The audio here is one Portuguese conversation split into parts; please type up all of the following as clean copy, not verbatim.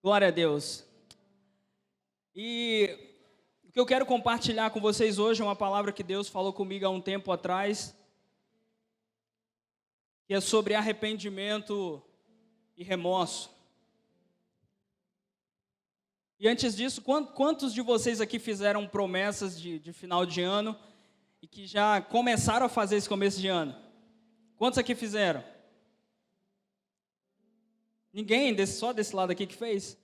Glória a Deus. E o que eu quero compartilhar com vocês hoje é uma palavra que Deus falou comigo há um tempo atrás, que é sobre arrependimento e remorso. E antes disso, quantos de vocês aqui fizeram promessas de final de ano e que já começaram a fazer esse começo de ano? Quantos aqui fizeram? Ninguém, só desse lado aqui que fez?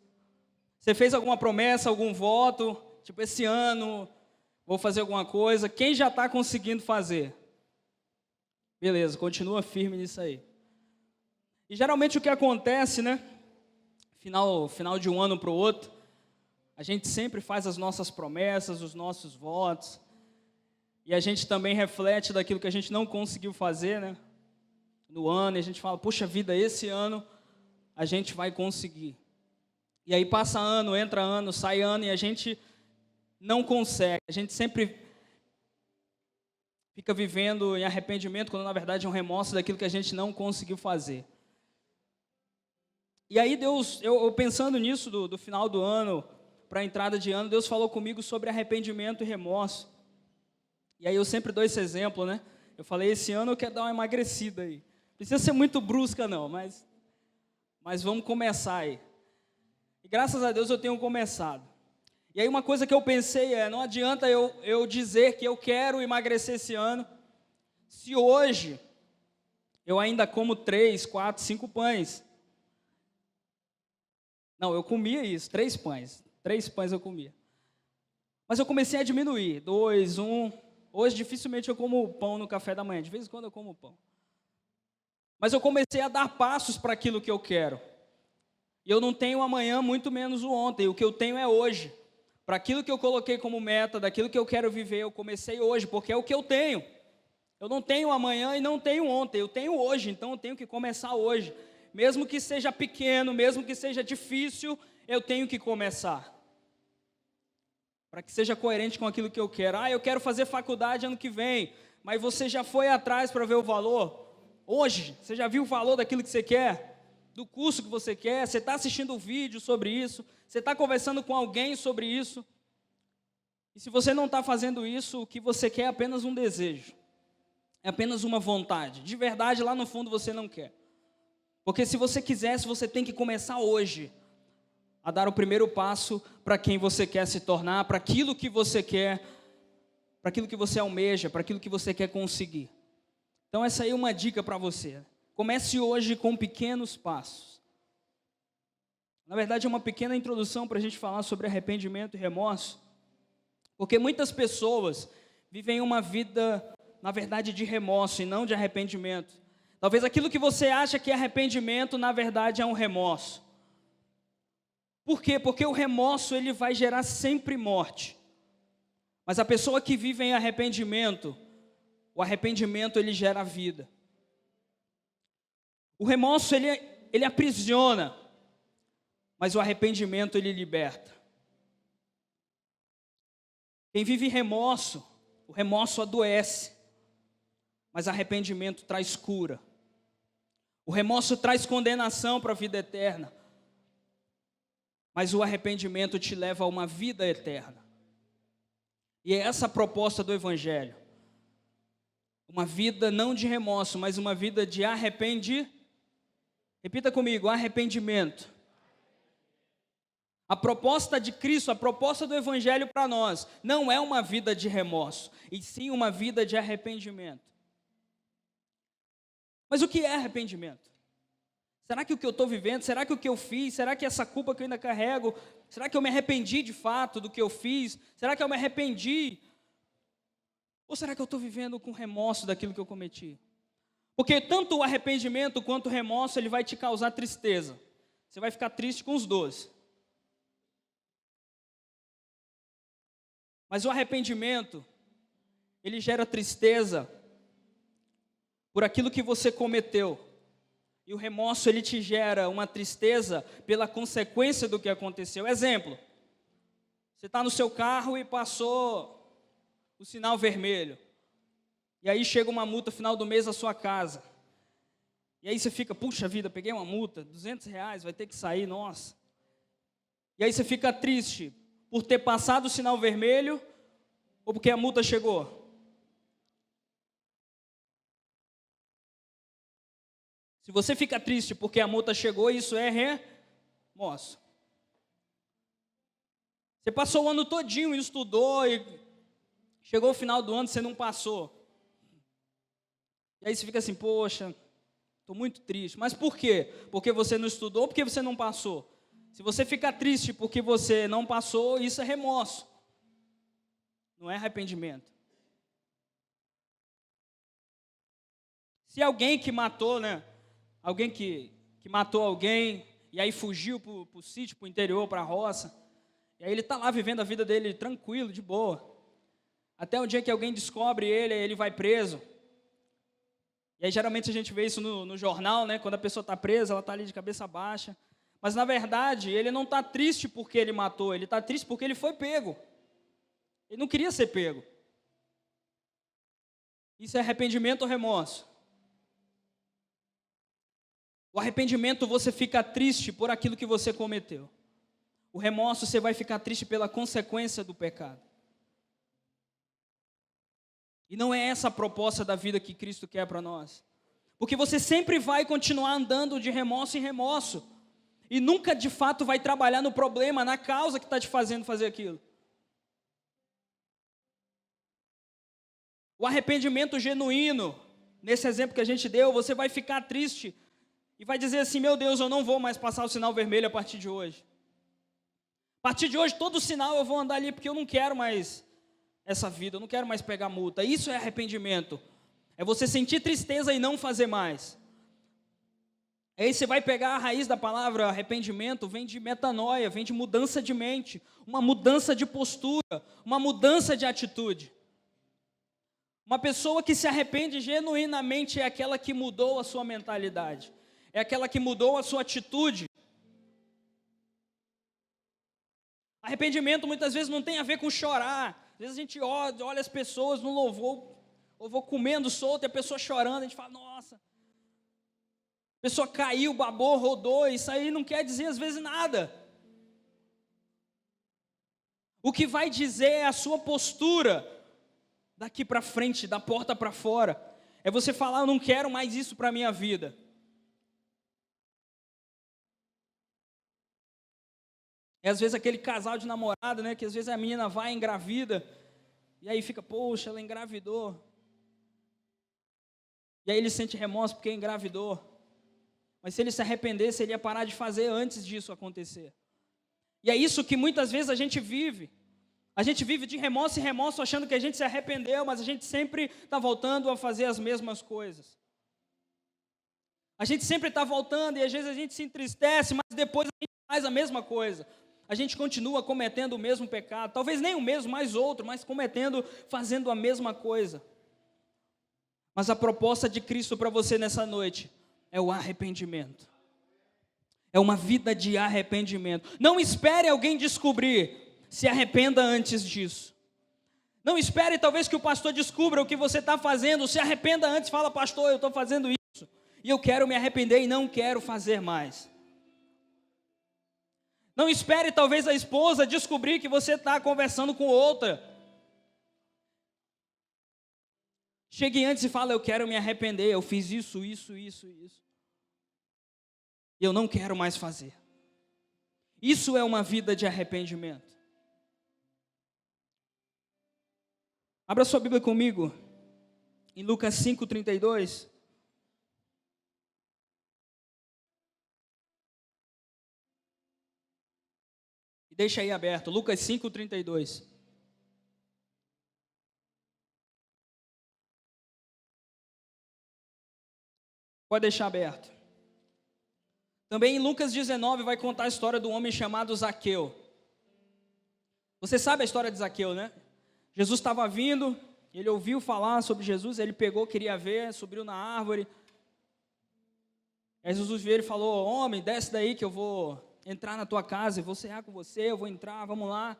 Você fez alguma promessa, algum voto, tipo esse ano vou fazer alguma coisa? Quem já está conseguindo fazer? Beleza, continua firme nisso aí. E geralmente o que acontece, né? Final de um ano para o outro, a gente sempre faz as nossas promessas, os nossos votos, e a gente também reflete daquilo que a gente não conseguiu fazer, né? No ano, e a gente fala, poxa vida, esse ano a gente vai conseguir. E aí passa ano, entra ano, sai ano, e a gente não consegue. A gente sempre fica vivendo em arrependimento, quando na verdade é um remorso daquilo que a gente não conseguiu fazer. E aí Deus, eu pensando nisso do final do ano para a entrada de ano, Deus falou comigo sobre arrependimento e remorso. E aí eu sempre dou esse exemplo, né? Eu falei, esse ano eu quero dar uma emagrecida aí. Não precisa ser muito brusca não, mas vamos começar aí. E graças a Deus eu tenho começado. E aí uma coisa que eu pensei não adianta eu dizer que eu quero emagrecer esse ano, se hoje eu ainda como 3, 4, 5 pães. Não, eu comia isso, 3 pães. 3 pães eu comia. Mas eu comecei a diminuir, 2, 1. Hoje dificilmente eu como pão no café da manhã, de vez em quando eu como pão. Mas eu comecei a dar passos para aquilo que eu quero. E eu não tenho amanhã, muito menos o ontem. O que eu tenho é hoje. Para aquilo que eu coloquei como meta, daquilo que eu quero viver, eu comecei hoje, porque é o que eu tenho. Eu não tenho amanhã e não tenho ontem, eu tenho hoje, então eu tenho que começar hoje. Mesmo que seja pequeno, mesmo que seja difícil, eu tenho que começar. Para que seja coerente com aquilo que eu quero. Eu quero fazer faculdade ano que vem, mas você já foi atrás para ver o valor? Hoje, você já viu o valor daquilo que você quer? Do curso que você quer? Você está assistindo um vídeo sobre isso? Você está conversando com alguém sobre isso? E se você não está fazendo isso, o que você quer é apenas um desejo. É apenas uma vontade. De verdade, lá no fundo você não quer. Porque se você quisesse, você tem que começar hoje a dar o primeiro passo para quem você quer se tornar, para aquilo que você quer, para aquilo que você almeja, para aquilo que você quer conseguir. Então essa aí é uma dica para você. Comece hoje com pequenos passos. Na verdade é uma pequena introdução para a gente falar sobre arrependimento e remorso, porque muitas pessoas vivem uma vida, na verdade, de remorso e não de arrependimento. Talvez aquilo que você acha que é arrependimento, na verdade é um remorso. Por quê? Porque o remorso ele vai gerar sempre morte. Mas a pessoa que vive em arrependimento, o arrependimento ele gera vida. O remorso ele aprisiona, mas o arrependimento ele liberta. Quem vive remorso, o remorso adoece, mas arrependimento traz cura. O remorso traz condenação para a vida eterna, mas o arrependimento te leva a uma vida eterna. E é essa a proposta do Evangelho. Uma vida não de remorso, mas uma vida de arrependimento. Repita comigo, arrependimento. A proposta de Cristo, a proposta do Evangelho para nós, não é uma vida de remorso, e sim uma vida de arrependimento. Mas o que é arrependimento? Será que o que eu estou vivendo, será que o que eu fiz, será que essa culpa que eu ainda carrego, será que eu me arrependi de fato do que eu fiz? Será que eu me arrependi? Ou será que eu estou vivendo com remorso daquilo que eu cometi? Porque tanto o arrependimento quanto o remorso, ele vai te causar tristeza. Você vai ficar triste com os dois. Mas o arrependimento, ele gera tristeza por aquilo que você cometeu. E o remorso, ele te gera uma tristeza pela consequência do que aconteceu. Exemplo, você está no seu carro e passou o sinal vermelho. E aí chega uma multa no final do mês na sua casa. E aí você fica, puxa vida, peguei uma multa, R$200, vai ter que sair, nossa. E aí você fica triste por ter passado o sinal vermelho ou porque a multa chegou? Se você fica triste porque a multa chegou, isso é remorso. Você passou o ano todinho e estudou e chegou o final do ano e você não passou. E aí você fica assim, poxa, estou muito triste. Mas por quê? Porque você não estudou ou porque você não passou? Se você fica triste porque você não passou, isso é remorso. Não é arrependimento. Se alguém que matou, alguém que matou alguém e aí fugiu para o sítio, para o interior, para a roça, e aí ele está lá vivendo a vida dele tranquilo, de boa. Até o dia que alguém descobre ele vai preso. E aí geralmente a gente vê isso no jornal, quando a pessoa está presa, ela está ali de cabeça baixa. Mas na verdade, ele não está triste porque ele matou, ele está triste porque ele foi pego. Ele não queria ser pego. Isso é arrependimento ou remorso? O arrependimento, você fica triste por aquilo que você cometeu. O remorso, você vai ficar triste pela consequência do pecado. E não é essa a proposta da vida que Cristo quer para nós. Porque você sempre vai continuar andando de remorso em remorso. E nunca de fato vai trabalhar no problema, na causa que está te fazendo fazer aquilo. O arrependimento genuíno, nesse exemplo que a gente deu, você vai ficar triste e vai dizer assim, meu Deus, eu não vou mais passar o sinal vermelho a partir de hoje. A partir de hoje, todo sinal eu vou andar ali, porque eu não quero mais essa vida, eu não quero mais pegar multa. Isso é arrependimento. É você sentir tristeza e não fazer mais. Aí você vai pegar a raiz da palavra arrependimento, vem de metanoia, vem de mudança de mente, uma mudança de postura, uma mudança de atitude. Uma pessoa que se arrepende genuinamente é aquela que mudou a sua mentalidade, é aquela que mudou a sua atitude. Arrependimento muitas vezes não tem a ver com chorar. Às vezes a gente olha as pessoas no louvor comendo solto e a pessoa chorando, a gente fala, nossa, a pessoa caiu, babou, rodou, isso aí não quer dizer às vezes nada. O que vai dizer é a sua postura daqui para frente, da porta para fora. É você falar, eu não quero mais isso para a minha vida. É às vezes aquele casal de namorado, que às vezes a menina vai engravida, e aí fica, poxa, ela engravidou. E aí ele sente remorso porque engravidou. Mas se ele se arrependesse, ele ia parar de fazer antes disso acontecer. E é isso que muitas vezes a gente vive. A gente vive de remorso em remorso, achando que a gente se arrependeu, mas a gente sempre está voltando a fazer as mesmas coisas. A gente sempre está voltando e às vezes a gente se entristece, mas depois a gente faz a mesma coisa. A gente continua cometendo o mesmo pecado, talvez nem o mesmo, mas outro, mas fazendo a mesma coisa. Mas a proposta de Cristo para você nessa noite é o arrependimento. É uma vida de arrependimento. Não espere alguém descobrir, se arrependa antes disso. Não espere talvez que o pastor descubra o que você está fazendo, se arrependa antes, fala, pastor, eu estou fazendo isso, e eu quero me arrepender e não quero fazer mais. Não espere talvez a esposa descobrir que você está conversando com outra. Chegue antes e fala, eu quero me arrepender, eu fiz isso. E eu não quero mais fazer. Isso é uma vida de arrependimento. Abra sua Bíblia comigo, em Lucas 5:32. Deixa aí aberto, Lucas 5:32. Pode deixar aberto. Também em Lucas 19 vai contar a história de um homem chamado Zaqueu. Você sabe a história de Zaqueu, né? Jesus estava vindo, ele ouviu falar sobre Jesus, ele pegou, queria ver, subiu na árvore. Aí Jesus veio e falou, homem, desce daí que eu vou entrar na tua casa, eu vou cear com você, eu vou entrar, vamos lá.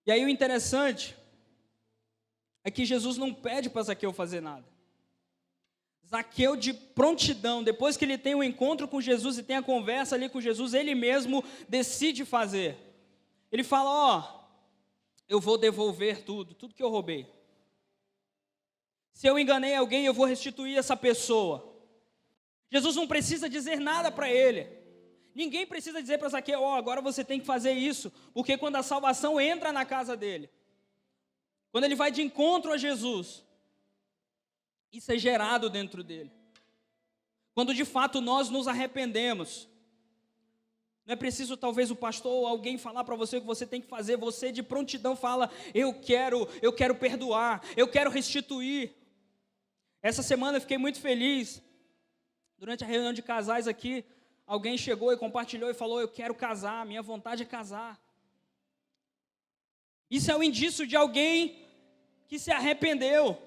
E aí o interessante é que Jesus não pede para Zaqueu fazer nada. Zaqueu, de prontidão, depois que ele tem um encontro com Jesus e tem a conversa ali com Jesus, ele mesmo decide fazer. Ele fala: ó, eu vou devolver tudo que eu roubei. Se eu enganei alguém, eu vou restituir essa pessoa. Jesus não precisa dizer nada para ele. Ninguém precisa dizer para Zaqueu: ó, agora você tem que fazer isso, porque quando a salvação entra na casa dele, quando ele vai de encontro a Jesus, isso é gerado dentro dele. Quando de fato nós nos arrependemos, não é preciso talvez o pastor ou alguém falar para você o que você tem que fazer. Você de prontidão fala: eu quero perdoar, eu quero restituir. Essa semana eu fiquei muito feliz. Durante a reunião de casais aqui, alguém chegou e compartilhou e falou: eu quero casar, minha vontade é casar. Isso é um indício de alguém que se arrependeu.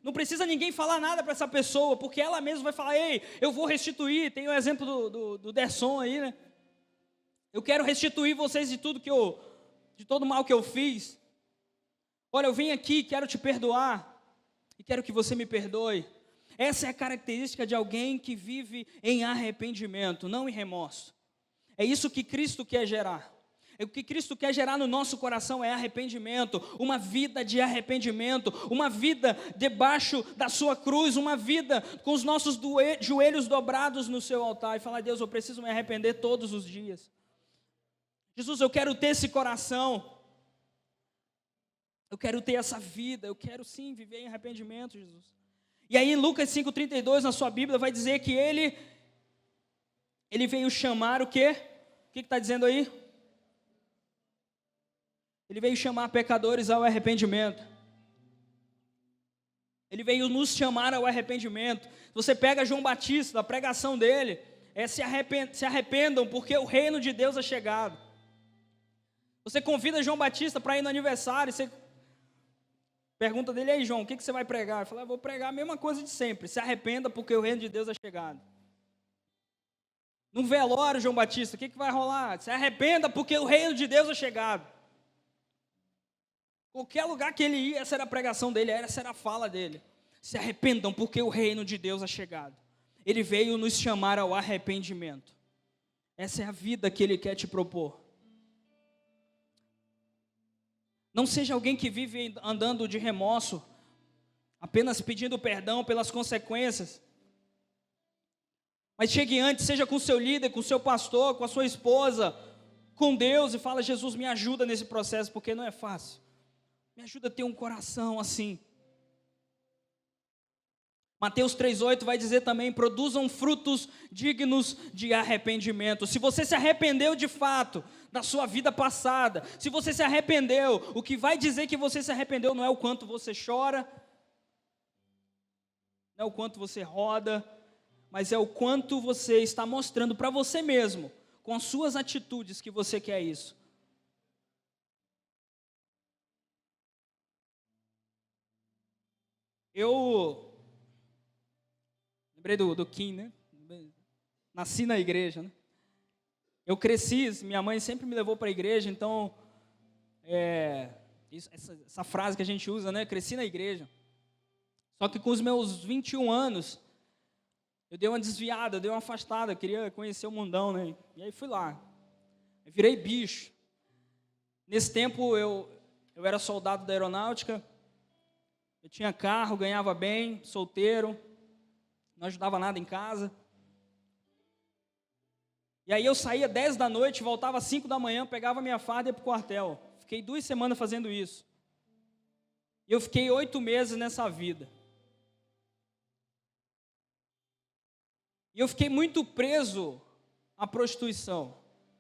Não precisa ninguém falar nada para essa pessoa, porque ela mesma vai falar: ei, eu vou restituir. Tem o exemplo do Derson aí, né? Eu quero restituir vocês de todo o mal que eu fiz. Olha, eu vim aqui, quero te perdoar, e quero que você me perdoe. Essa é a característica de alguém que vive em arrependimento, não em remorso. É isso que Cristo quer gerar. O que Cristo quer gerar no nosso coração é arrependimento, uma vida de arrependimento, uma vida debaixo da sua cruz, uma vida com os nossos joelhos dobrados no seu altar e falar: Deus, eu preciso me arrepender todos os dias. Jesus, eu quero ter esse coração, eu quero ter essa vida, eu quero sim viver em arrependimento, Jesus. E aí em Lucas 5,32 na sua Bíblia vai dizer que ele veio chamar o quê? O que está dizendo aí? Ele veio chamar pecadores ao arrependimento. Ele veio nos chamar ao arrependimento. Você pega João Batista, a pregação dele é: se arrependam, porque o reino de Deus é chegado. Você convida João Batista para ir no aniversário, você pergunta dele: aí João, o que você vai pregar? Ele fala: eu vou pregar a mesma coisa de sempre: se arrependa, porque o reino de Deus é chegado. No velório, João Batista, o que vai rolar? Se arrependa, porque o reino de Deus é chegado. Qualquer lugar que ele ia, essa era a pregação dele, essa era a fala dele: se arrependam, porque o reino de Deus é chegado. Ele veio nos chamar ao arrependimento. Essa é a vida que ele quer te propor. Não seja alguém que vive andando de remorso, apenas pedindo perdão pelas consequências. Mas chegue antes, seja com o seu líder, com o seu pastor, com a sua esposa, com Deus, e fala: Jesus, me ajuda nesse processo, porque não é fácil. Me ajuda a ter um coração assim. Mateus 3,8 vai dizer também: produzam frutos dignos de arrependimento. Se você se arrependeu de fato da sua vida passada, se você se arrependeu, o que vai dizer que você se arrependeu não é o quanto você chora, não é o quanto você roda, mas é o quanto você está mostrando para você mesmo, com as suas atitudes, que você quer isso. Eu lembrei do Kim, né? Nasci na igreja, né? Eu cresci, minha mãe sempre me levou para a igreja, então, essa frase que a gente usa, né? Cresci na igreja. Só que com os meus 21 anos, eu dei uma desviada, eu dei uma afastada, eu queria conhecer o mundão, né? E aí fui lá. Eu virei bicho. Nesse tempo, eu era soldado da aeronáutica. Eu tinha carro, ganhava bem, solteiro, não ajudava nada em casa. E aí eu saía 10 da noite, voltava às 5 da manhã, pegava minha farda e ia para o quartel. Fiquei 2 semanas fazendo isso. E eu fiquei 8 meses nessa vida. E eu fiquei muito preso à prostituição.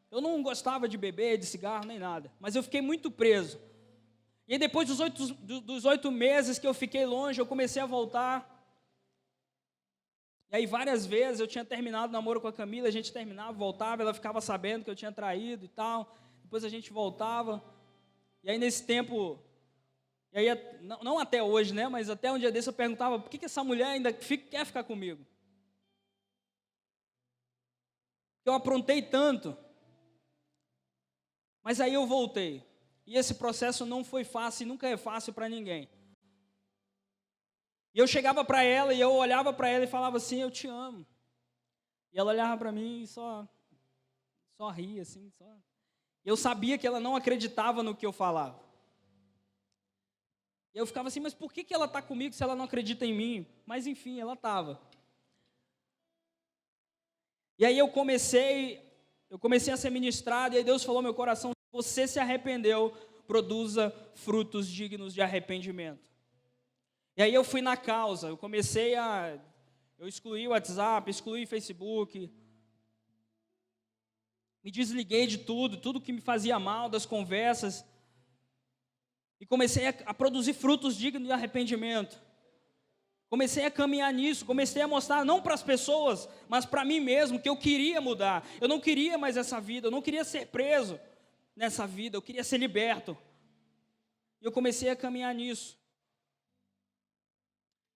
Eu não gostava de beber, de cigarro, nem nada, mas eu fiquei muito preso. E aí, depois dos 8 meses que eu fiquei longe, eu comecei a voltar. E aí várias vezes eu tinha terminado o namoro com a Camila, a gente terminava, voltava, ela ficava sabendo que eu tinha traído e tal. Depois a gente voltava. E aí nesse tempo, e aí, não até hoje, né, mas até um dia desse eu perguntava: por que essa mulher ainda quer ficar comigo? Eu aprontei tanto. Mas aí eu voltei. E esse processo não foi fácil e nunca é fácil para ninguém. E eu chegava para ela e eu olhava para ela e falava assim, eu te amo. E ela olhava para mim e só ria assim. E eu sabia que ela não acreditava no que eu falava. E eu ficava assim, mas por que ela está comigo se ela não acredita em mim? Mas enfim, ela estava. E aí eu comecei a ser ministrado, e aí Deus falou ao meu coração, se você se arrependeu, produza frutos dignos de arrependimento. E aí eu fui na causa, eu excluí o WhatsApp, excluí o Facebook, me desliguei de tudo que me fazia mal, das conversas, e comecei a produzir frutos dignos de arrependimento. Comecei a caminhar nisso, comecei a mostrar não para as pessoas, mas para mim mesmo, que eu queria mudar. Eu não queria mais essa vida, eu não queria ser preso nessa vida, eu queria ser liberto. E eu comecei a caminhar nisso.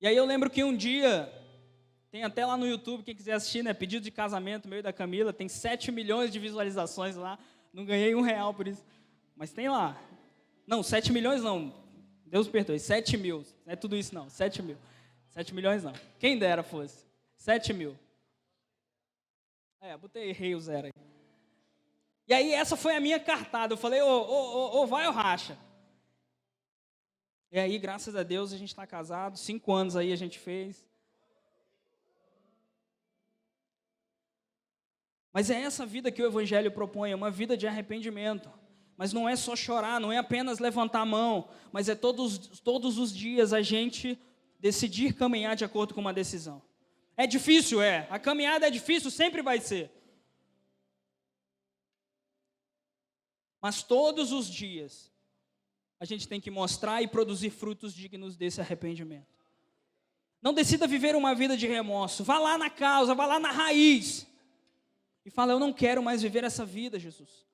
E aí eu lembro que um dia, tem até lá no YouTube, quem quiser assistir, né? Pedido de casamento meu e da Camila, tem 7 milhões de visualizações lá, não ganhei R$1 por isso, mas tem lá. Não, 7 milhões não, Deus perdoe, 7 mil, não é tudo isso não, 7 mil. 7 milhões não, quem dera fosse, 7 mil. Errei o zero aí. E aí essa foi a minha cartada, eu falei, vai ou racha? E aí, graças a Deus, a gente está casado, 5 anos aí a gente fez. Mas é essa vida que o Evangelho propõe, é uma vida de arrependimento. Mas não é só chorar, não é apenas levantar a mão, mas é todos os dias a gente decidir caminhar de acordo com uma decisão. É difícil, a caminhada é difícil, sempre vai ser. Mas todos os dias, a gente tem que mostrar e produzir frutos dignos desse arrependimento. Não decida viver uma vida de remorso, vá lá na causa, vá lá na raiz. E fala, eu não quero mais viver essa vida, Jesus.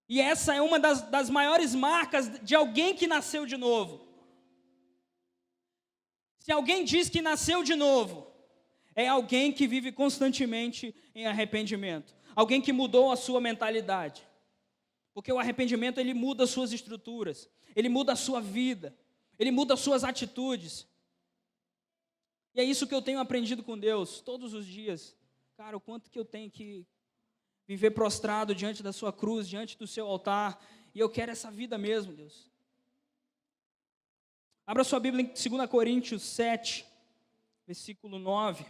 E essa é uma das maiores marcas de alguém que nasceu de novo. Se alguém diz que nasceu de novo, é alguém que vive constantemente em arrependimento. Alguém que mudou a sua mentalidade. Porque o arrependimento, ele muda as suas estruturas. Ele muda a sua vida. Ele muda as suas atitudes. E é isso que eu tenho aprendido com Deus, todos os dias. Cara, o quanto que eu tenho que viver prostrado diante da sua cruz, diante do seu altar. E eu quero essa vida mesmo, Deus. Abra sua Bíblia em 2 Coríntios 7, versículo 9.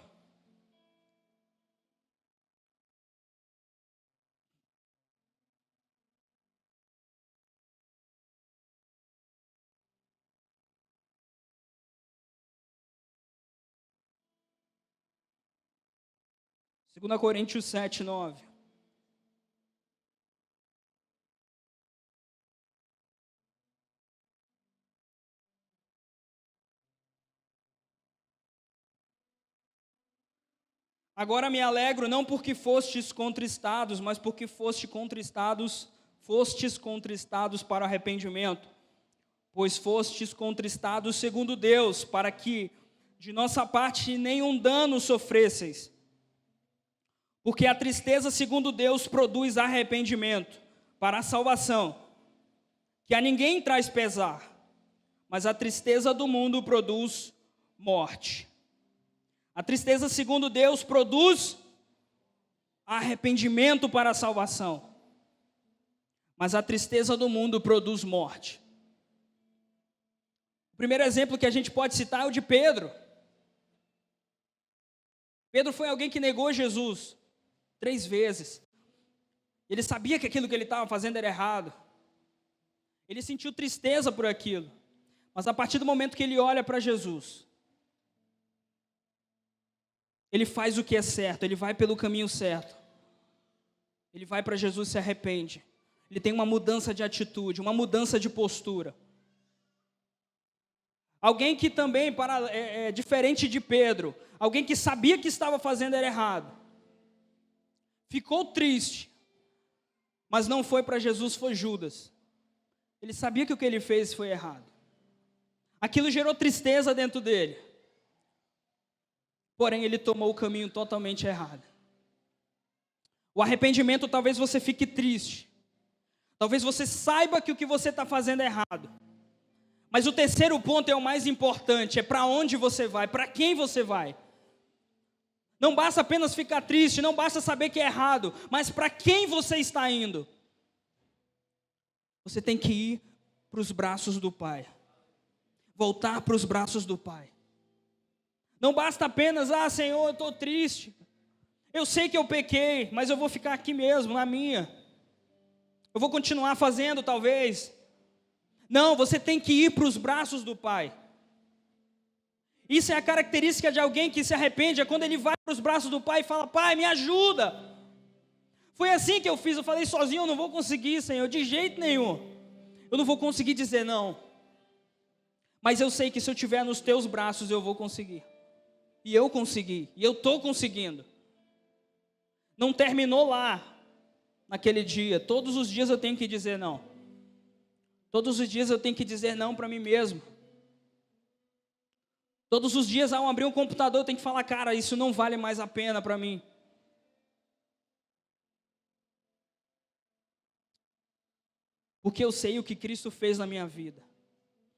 Segunda Coríntios 7, 9. Agora me alegro não porque fostes contristados, mas porque fostes contristados para arrependimento. Pois fostes contristados segundo Deus, para que de nossa parte nenhum dano sofresseis. Porque a tristeza segundo Deus produz arrependimento para a salvação, que a ninguém traz pesar, mas a tristeza do mundo produz morte. A tristeza segundo Deus produz arrependimento para a salvação, mas a tristeza do mundo produz morte. O primeiro exemplo que a gente pode citar é o de Pedro. Pedro foi alguém que negou Jesus 3 vezes. Ele sabia que aquilo que ele estava fazendo era errado. Ele sentiu tristeza por aquilo. Mas a partir do momento que ele olha para Jesus, ele faz o que é certo, ele vai pelo caminho certo. Ele vai para Jesus e se arrepende. Ele tem uma mudança de atitude, uma mudança de postura. Alguém que também, diferente de Pedro, alguém que sabia que estava fazendo era errado. Ficou triste, mas não foi para Jesus, foi Judas. Ele sabia que o que ele fez foi errado. Aquilo gerou tristeza dentro dele. Porém, ele tomou o caminho totalmente errado. O arrependimento, talvez você fique triste. Talvez você saiba que o que você está fazendo é errado. Mas o terceiro ponto é o mais importante, é para onde você vai, para quem você vai. Não basta apenas ficar triste, não basta saber que é errado, mas para quem você está indo? Você tem que ir para os braços do Pai. Voltar para os braços do Pai. Não basta apenas, Senhor, eu estou triste. Eu sei que eu pequei, mas eu vou ficar aqui mesmo, na minha. Eu vou continuar fazendo, talvez. Não, você tem que ir para os braços do Pai. Isso é a característica de alguém que se arrepende, é quando ele vai para os braços do Pai e fala, Pai, me ajuda. Foi assim que eu fiz, eu falei sozinho, eu não vou conseguir, Senhor, de jeito nenhum. Eu não vou conseguir dizer não. Mas eu sei que se eu estiver nos teus braços, eu vou conseguir. E eu consegui, e eu estou conseguindo. Não terminou lá, naquele dia. Todos os dias eu tenho que dizer não. Todos os dias eu tenho que dizer não para mim mesmo. Todos os dias, ao abrir um computador, eu tenho que falar, cara, isso não vale mais a pena para mim. Porque eu sei o que Cristo fez na minha vida.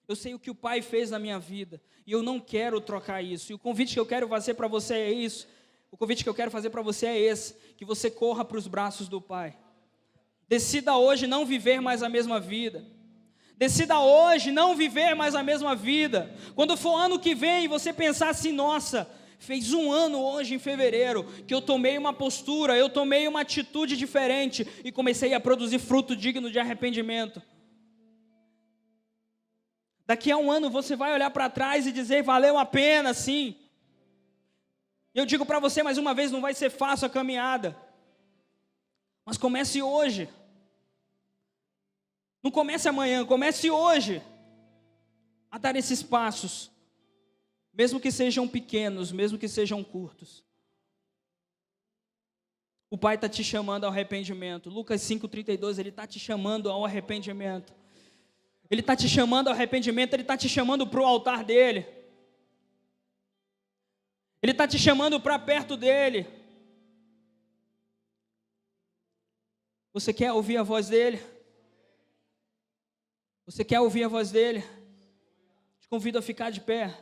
Eu sei o que o Pai fez na minha vida. E eu não quero trocar isso. E o convite que eu quero fazer para você é isso. O convite que eu quero fazer para você é esse. Que você corra para os braços do Pai. Decida hoje não viver mais a mesma vida. Decida hoje não viver mais a mesma vida. Quando for ano que vem, você pensar assim, nossa, fez um ano hoje em fevereiro, que eu tomei uma postura, eu tomei uma atitude diferente e comecei a produzir fruto digno de arrependimento. Daqui a um ano você vai olhar para trás e dizer, valeu a pena, sim. Eu digo para você mais uma vez, não vai ser fácil a caminhada. Mas comece hoje. Não comece amanhã, comece hoje a dar esses passos, mesmo que sejam pequenos, mesmo que sejam curtos. O Pai está te chamando ao arrependimento. Lucas 5,32, Ele está te chamando ao arrependimento. Ele está te chamando ao arrependimento, Ele está te chamando para o altar dEle. Ele está te chamando para perto dEle. Você quer ouvir a voz dEle? Você quer ouvir a voz dEle? Te convido a ficar de pé.